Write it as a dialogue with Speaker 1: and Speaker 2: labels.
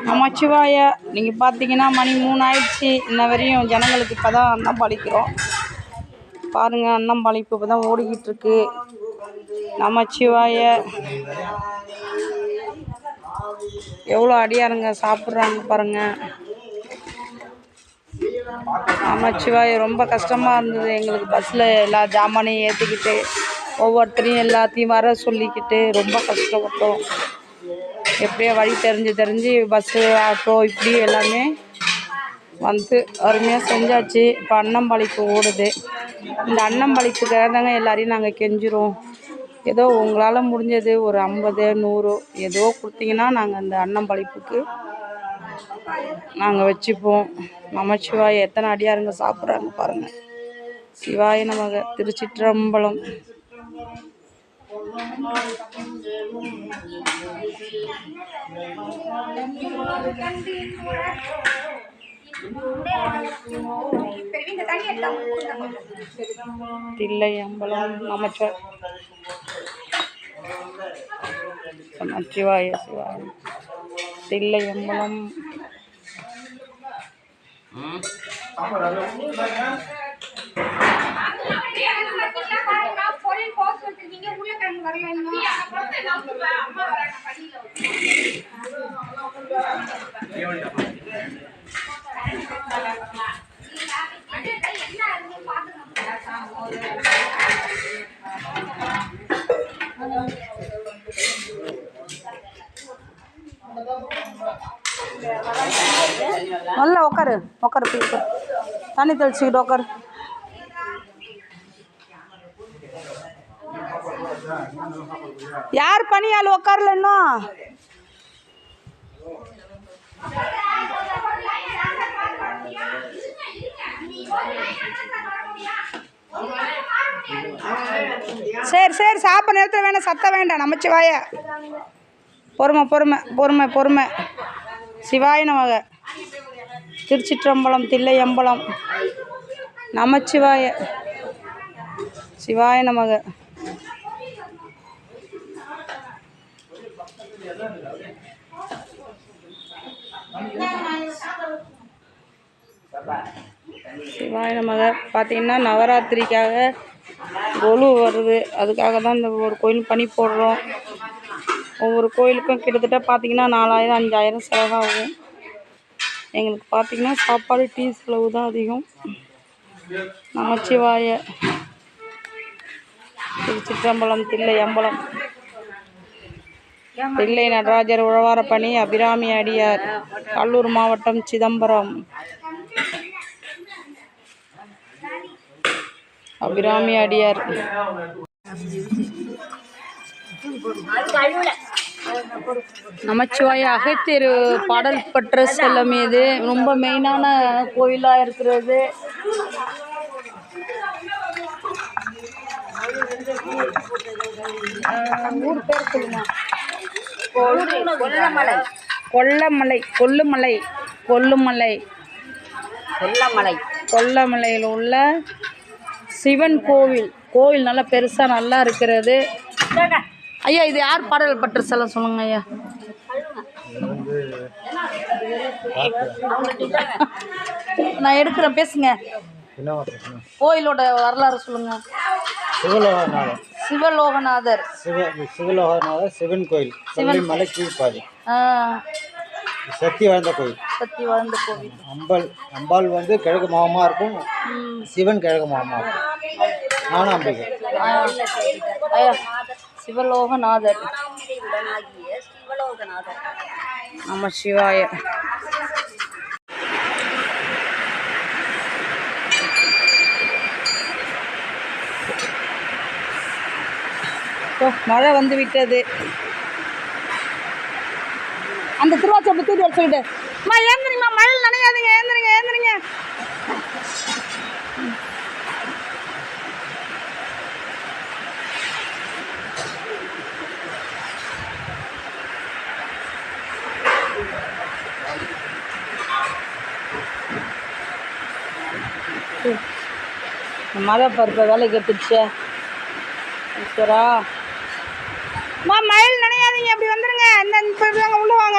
Speaker 1: நமச்சிவாய. நீங்கள் பார்த்தீங்கன்னா மணி 3 ஆயிடுச்சு. இன்ன வரையும் ஜனங்களுக்கு இப்போ தான் அன்னம் பளிக்கிறோம். பாருங்கள், அன்னம் பளிப்பு இப்போ தான் ஓடிக்கிட்டு இருக்கு. நமச்சிவாய. எவ்வளோ அடியாருங்க சாப்பிட்றாங்க பாருங்கள். நமச்சிவாய. ரொம்ப கஷ்டமாக இருந்தது எங்களுக்கு. பஸ்ஸில் எல்லா ஜாமானையும் ஏற்றிக்கிட்டு ஒவ்வொருத்தரையும் எல்லாத்தையும் வர சொல்லிக்கிட்டு ரொம்ப கஷ்டப்பட்டோம். எப்படியோ வழி தெரிஞ்சு பஸ்ஸு ஆட்டோ இப்படி எல்லாமே வந்து அருமையாக செஞ்சாச்சு. இப்போ அன்னம்பளிப்பு ஓடுது. இந்த அன்னம்பளிப்புக்காக தாங்க எல்லாரையும் நாங்கள் கெஞ்சிரோம். ஏதோ உங்களால் முடிஞ்சது ஒரு 50 100 ஏதோ கொடுத்தீங்கன்னா நாங்கள் அந்த அன்னம்பளிப்புக்கு நாங்கள் வச்சுப்போம். நமச்சிவாய. எத்தனை அடியாருங்க சாப்பிட்றாங்க பாருங்கள். சிவாய நமக. திருச்சிற்றம்பலம். தில்லையம்பலம். நமச்சிவாய. நமச்சிவாய. சிவாய. தில்லையம்பலம். நல்லா உட்காரு போய் தண்ணி தெளிச்சுக்கிட்டு உட்காரு. யார் பணியால் உட்காரல இன்னும்? சரி சரி, சாப்பிட்ற நேரத்தில் வேணாம், சத்தம் வேண்டாம். நமச்சிவாய. பொறுமை. சிவாய நமக. திருச்சிற்றம்பலம். தில்லையம்பலம். நமச்சிவாய. சிவாய நமக. சிவாய நமக. பார்த்தீங்கன்னா நவராத்திரிக்காக கொலு வருது. அதுக்காக தான் இந்த ஒரு கோயில் பணி போடுறோம். ஒவ்வொரு கோயிலுக்கும் கிட்டத்தட்ட பார்த்தீங்கன்னா 4000 5000 செலவாகும். எங்களுக்கு பார்த்தீங்கன்னா சாப்பாடு டீ செலவு தான் அதிகம். நமச்சிவாய. திருச்சிற்றம்பலம். தில்லையம்பலம். தில்லை நடராஜர் உழவார பணி அபிராமி அடியார். கடலூர் மாவட்டம் சிதம்பரம். அபிராமி அடியார். நமச்சிவாய. அகத்திரு பாடல் பற்ற ஸ்தலம் இது. ரொம்ப மெயினான கோயிலாக இருக்கிறது. ஊர் பேர் சொல்லுமா? கொல்லமலையில் உள்ள சிவன் கோவில் நல்லா பெருசாக நல்லா இருக்கிறது. ஐயா, இது யார் பாடல் பற்ற ஸ்தலம் சொல்லுங்க ஐயா. நான் எடுக்கிறேன், பேசுங்க. கோயிலோட வரலாறு சொல்லுங்க. சிவலோகநாதர் சிவன் கோயில். மலை கீழ்பாதி. சக்தி வாழ்ந்த கோயில். அம்பாள் வந்து கிழக்கு முகமாக இருக்கும். சிவன் கிழக்கு முகமாக இருக்கும். நானும் அம்பிகை. சிவலோகநாதர். நம சிவாய. மழை வந்து விட்டது. அந்த திருவாச்சப்பை தூக்கி வர சொல்லிட்டு, அம்மா ஏந்திரிங்கம்மா, மழை நனையாதீங்க, ஏந்திரிங்க. மழை பருப்பை வேலை கட்டுச்சு. ஈஸ்வரா, மயில் நனையாதீங்க, அப்படி வந்துடுங்க. இந்த உள்ள வாங்க.